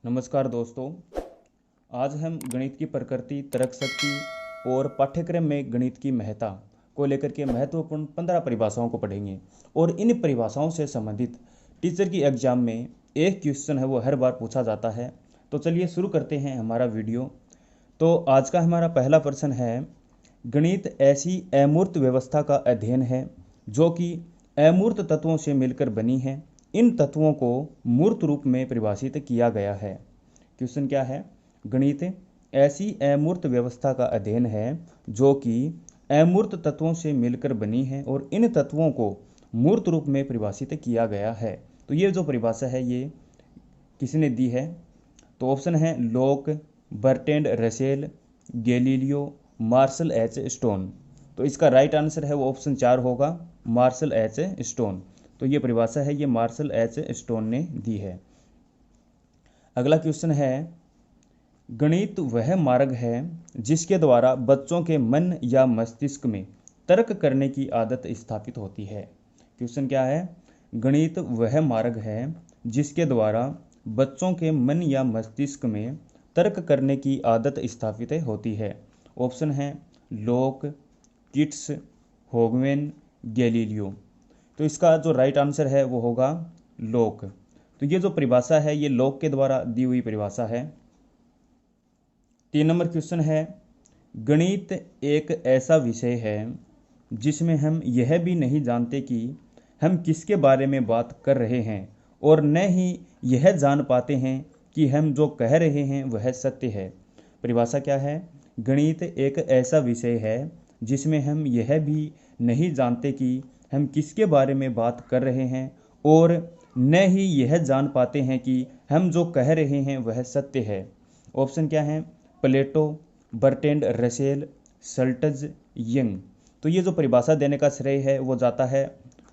नमस्कार दोस्तों। आज हम गणित की प्रकृति, तर्क शक्ति और पाठ्यक्रम में गणित की महत्ता को लेकर के महत्वपूर्ण 15 परिभाषाओं को पढ़ेंगे। और इन परिभाषाओं से संबंधित टीचर की एग्जाम में एक क्वेश्चन है वो हर बार पूछा जाता है। तो चलिए शुरू करते हैं हमारा वीडियो। तो आज का हमारा पहला प्रश्न है, गणित ऐसी अमूर्त व्यवस्था का अध्ययन है जो कि अमूर्त तत्वों से मिलकर बनी है। इन तत्वों को मूर्त रूप में परिभाषित किया गया है। क्वेश्चन क्या है? गणित ऐसी अमूर्त व्यवस्था का अध्ययन है जो कि अमूर्त तत्वों से मिलकर बनी है और इन तत्वों को मूर्त रूप में परिभाषित किया गया है। तो ये जो परिभाषा है ये किसने दी है? तो ऑप्शन है Locke, Bertrand Russell, Galileo, Marshall H Stone. तो इसका राइट आंसर है वो ऑप्शन 4 होगा, मार्शल एच स्टोन। तो ये परिभाषा है ये मार्शल एच स्टोन ने दी है। अगला क्वेश्चन है, गणित वह मार्ग है जिसके द्वारा बच्चों के मन या मस्तिष्क में तर्क करने की आदत स्थापित होती है। क्वेश्चन क्या है? गणित वह मार्ग है जिसके द्वारा बच्चों के मन या मस्तिष्क में तर्क करने की आदत स्थापित होती है। ऑप्शन है लॉक, किट्स, होगवेन, गैलीलियो। तो इसका जो राइट आंसर है वो होगा लॉक। तो ये जो परिभाषा है ये लॉक के द्वारा दी हुई परिभाषा है। 3 नंबर क्वेश्चन है, गणित एक ऐसा विषय है जिसमें हम यह भी नहीं जानते कि हम किसके बारे में बात कर रहे हैं और न ही यह जान पाते हैं कि हम जो कह रहे हैं वह सत्य है। परिभाषा क्या है? गणित एक ऐसा विषय है जिसमें हम यह भी नहीं जानते कि हम किसके बारे में बात कर रहे हैं और न ही यह जान पाते हैं कि हम जो कह रहे हैं वह सत्य है। ऑप्शन क्या है? प्लेटो, बर्ट्रैंड रसेल, सल्टज, यंग। तो ये जो परिभाषा देने का श्रेय है वो जाता है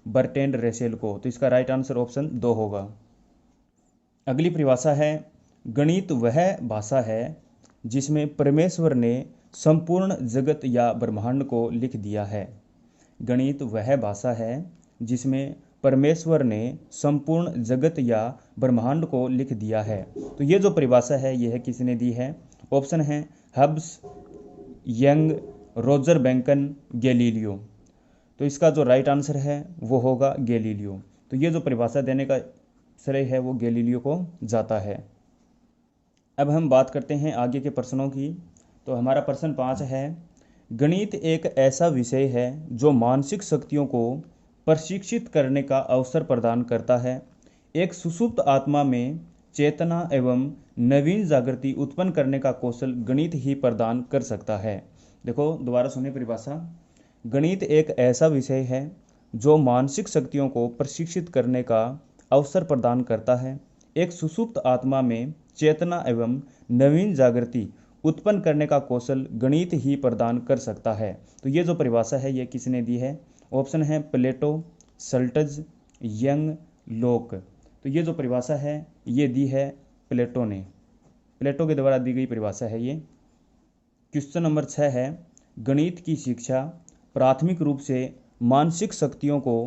बर्ट्रैंड रसेल को। तो इसका राइट आंसर ऑप्शन 2 होगा। अगली परिभाषा है, गणित वह भाषा है जिसमें परमेश्वर ने संपूर्ण जगत या ब्रह्मांड को लिख दिया है। गणित वह भाषा है जिसमें परमेश्वर ने संपूर्ण जगत या ब्रह्मांड को लिख दिया है। तो ये जो परिभाषा है यह किसने दी है? ऑप्शन है हब्स, यंग, रोजर बैंकन, गैलीलियो। तो इसका जो राइट आंसर है वो होगा गैलीलियो। तो ये जो परिभाषा देने का श्रेय है वो गैलीलियो को जाता है। अब हम बात करते हैं आगे के प्रश्नों की। तो हमारा प्रश्न 5 है, गणित एक ऐसा विषय है जो मानसिक शक्तियों को प्रशिक्षित करने का अवसर प्रदान करता है। एक सुषुप्त आत्मा में चेतना एवं नवीन जागृति उत्पन्न करने का कौशल गणित ही प्रदान कर सकता है। देखो दोबारा सुनिए परिभाषा। गणित एक ऐसा विषय है जो मानसिक शक्तियों को प्रशिक्षित करने का अवसर प्रदान करता है। एक सुषुप्त आत्मा में चेतना एवं नवीन जागृति उत्पन्न करने का कौशल गणित ही प्रदान कर सकता है। तो ये जो परिभाषा है ये किसने दी है? ऑप्शन है प्लेटो, सल्टज, यंग, लॉक। तो ये जो परिभाषा है ये दी है प्लेटो ने। प्लेटो के द्वारा दी गई परिभाषा है ये। क्वेश्चन नंबर 6 है, गणित की शिक्षा प्राथमिक रूप से मानसिक शक्तियों को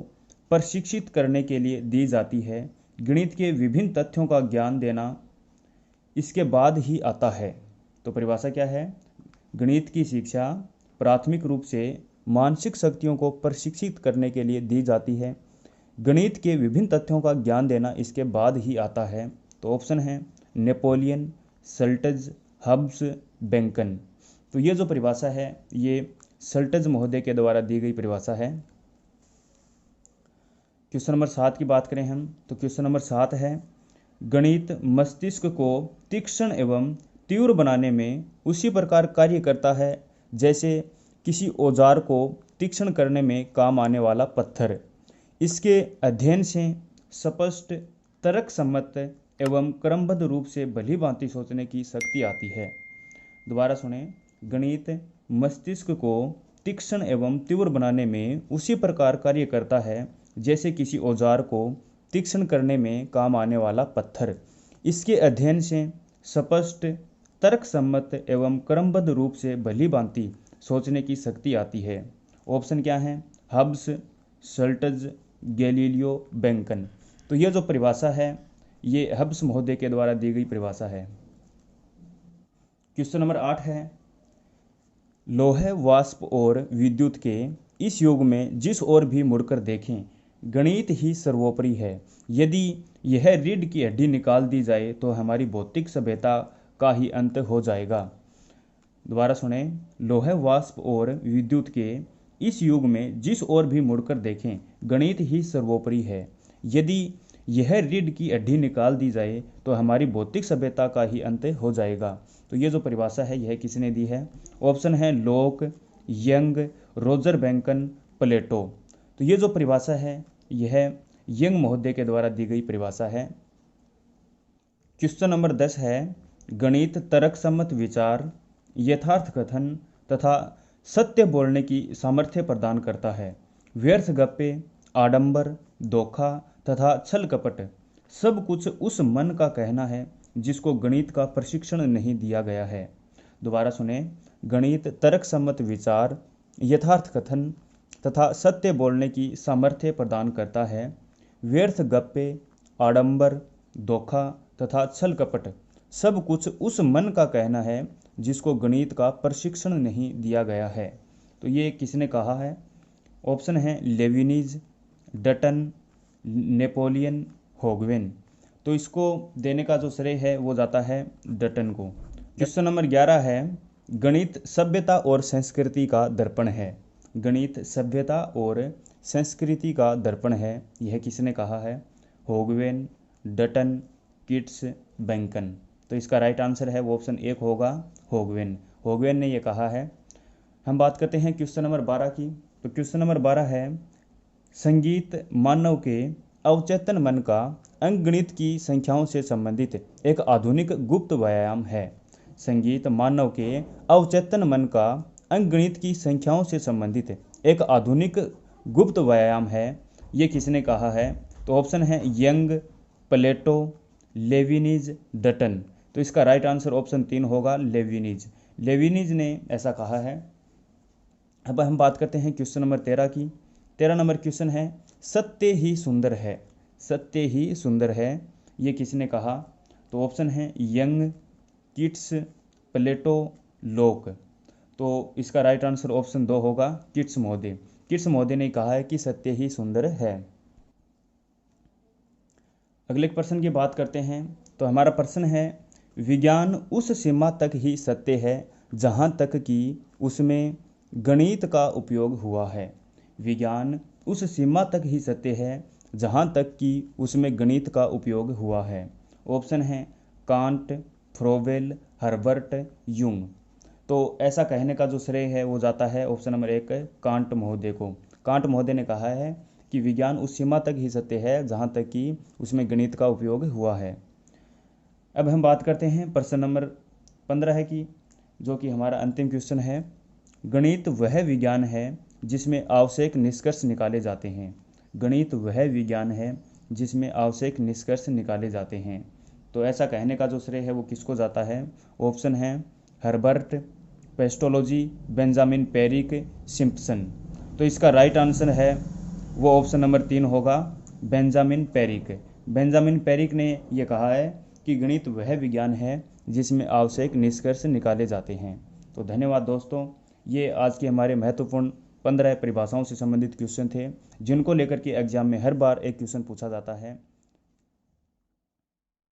प्रशिक्षित करने के लिए दी जाती है। गणित के विभिन्न तथ्यों का ज्ञान देना इसके बाद ही आता है। तो परिभाषा क्या है? गणित की शिक्षा प्राथमिक रूप से मानसिक शक्तियों को प्रशिक्षित करने के लिए दी जाती है। गणित के विभिन्न तथ्यों का ज्ञान देना इसके बाद ही आता है। तो ऑप्शन है नेपोलियन, सल्टज, हब्स, बैंकन। तो ये जो परिभाषा है ये सल्टज महोदय के द्वारा दी गई परिभाषा है। क्वेश्चन नंबर 7 की बात करें हम तो क्वेश्चन नंबर 7 है, गणित मस्तिष्क को तीक्ष्ण एवं तीव्र बनाने में उसी प्रकार कार्य करता है जैसे किसी औजार को तीक्ष्ण करने में काम आने वाला पत्थर। इसके अध्ययन से स्पष्ट, तर्क सम्मत एवं क्रमबद्ध रूप से भली भांति सोचने की शक्ति आती है। दोबारा सुने, गणित मस्तिष्क को तीक्ष्ण एवं तीव्र बनाने में उसी प्रकार कार्य करता है जैसे किसी औजार को तीक्ष्ण करने में काम आने वाला पत्थर। इसके अध्ययन से स्पष्ट, तर्क सम्मत एवं क्रमबद्ध रूप से भली भांति सोचने की शक्ति आती है। ऑप्शन क्या है? हब्स, सल्टज, गैलीलियो, बैंकन। तो ये जो परिभाषा है ये हब्स महोदय के द्वारा दी गई परिभाषा है। क्वेश्चन नंबर 8 है, लोहे वाष्प और विद्युत के इस युग में जिस ओर भी मुड़कर देखें गणित ही सर्वोपरि है। यदि यह रीढ़ की हड्डी निकाल दी जाए तो हमारी भौतिक सभ्यता का ही अंत हो जाएगा। दोबारा सुने, लोहे वाष्प और विद्युत के इस युग में जिस ओर भी मुड़कर देखें गणित ही सर्वोपरि है। यदि यह रीढ़ की हड्डी निकाल दी जाए तो हमारी भौतिक सभ्यता का ही अंत हो जाएगा। तो ये जो परिभाषा है यह किसने दी है? ऑप्शन है लोक, यंग, रोजर बैंकन, प्लेटो। तो ये जो परिभाषा है यह यंग महोदय के द्वारा दी गई परिभाषा है। क्वेश्चन नंबर 10 है, गणित तर्कसम्मत विचार, यथार्थ कथन तथा सत्य बोलने की सामर्थ्य प्रदान करता है। व्यर्थ गप्पे, आडंबर, धोखा तथा छल कपट सब कुछ उस मन का कहना है जिसको गणित का प्रशिक्षण नहीं दिया गया है। दोबारा सुने, गणित तर्कसम्मत विचार, यथार्थ कथन तथा सत्य बोलने की सामर्थ्य प्रदान करता है। व्यर्थ गप्पे, आडंबर, धोखा तथा छल कपट सब कुछ उस मन का कहना है जिसको गणित का प्रशिक्षण नहीं दिया गया है। तो ये किसने कहा है? ऑप्शन है लेविनिज, डटन, नेपोलियन, होगवेन। तो इसको देने का जो श्रेय है वो जाता है डटन को। क्वेश्चन नंबर 11 है, गणित सभ्यता और संस्कृति का दर्पण है। गणित सभ्यता और संस्कृति का दर्पण है, यह किसने कहा है? होगवेन, डटन, किट्स, बैंकन। तो इसका राइट आंसर है वो ऑप्शन 1 होगा, होगवेन। होगवेन ने यह कहा है। हम बात करते हैं क्वेश्चन नंबर 12 की। तो क्वेश्चन नंबर 12 है, संगीत मानव के अवचेतन मन का अंकगणित की संख्याओं से संबंधित एक आधुनिक गुप्त व्यायाम है। संगीत मानव के अवचेतन मन का अंकगणित की संख्याओं से संबंधित एक आधुनिक गुप्त व्यायाम है, ये किसने कहा है? तो ऑप्शन है यंग, प्लेटो, लेविनिज, डटन। तो इसका राइट आंसर ऑप्शन 3 होगा, लेविनिज। लेविनिज ने ऐसा कहा है। अब हम बात करते हैं क्वेश्चन नंबर 13 की। 13 नंबर क्वेश्चन है, सत्य ही सुंदर है। सत्य ही सुंदर है, ये किसने कहा? तो ऑप्शन है यंग, किट्स, प्लेटो, लोक। तो इसका राइट आंसर ऑप्शन 2 होगा, किट्स महोदय। किट्स महोदय ने कहा है कि सत्य ही सुंदर है। अगले प्रश्न की बात करते हैं। तो हमारा प्रश्न है, विज्ञान उस सीमा तक ही सत्य है जहाँ तक कि उसमें गणित का उपयोग हुआ है। विज्ञान उस सीमा तक ही सत्य है जहाँ तक कि उसमें गणित का उपयोग हुआ है। ऑप्शन है कांट, फ्रोबेल, हर्बर्ट, यूंग। तो ऐसा कहने का जो श्रेय है वो जाता है ऑप्शन नंबर 1 कांट महोदय को। कांट महोदय ने कहा है कि विज्ञान उस सीमा तक ही सत्य है जहाँ तक कि उसमें गणित का उपयोग हुआ है। अब हम बात करते हैं प्रश्न नंबर 15 है कि जो कि हमारा अंतिम क्वेश्चन है, गणित वह विज्ञान है जिसमें आवश्यक निष्कर्ष निकाले जाते हैं। गणित वह विज्ञान है जिसमें आवश्यक निष्कर्ष निकाले जाते हैं। तो ऐसा कहने का जो श्रेय है वो किसको जाता है? ऑप्शन है हर्बर्ट, पेस्टोलॉजी, बेंजामिन पेरिक, सिम्पसन। तो इसका राइट आंसर है वो ऑप्शन नंबर 3 होगा, बेंजामिन पेरिक। बेंजामिन पेरिक ने यह कहा है कि गणित वह विज्ञान है जिसमें आवश्यक निष्कर्ष निकाले जाते हैं। तो धन्यवाद दोस्तों, ये आज के हमारे महत्वपूर्ण 15 परिभाषाओं से संबंधित क्वेश्चन थे जिनको लेकर के एग्जाम में हर बार एक क्वेश्चन पूछा जाता है।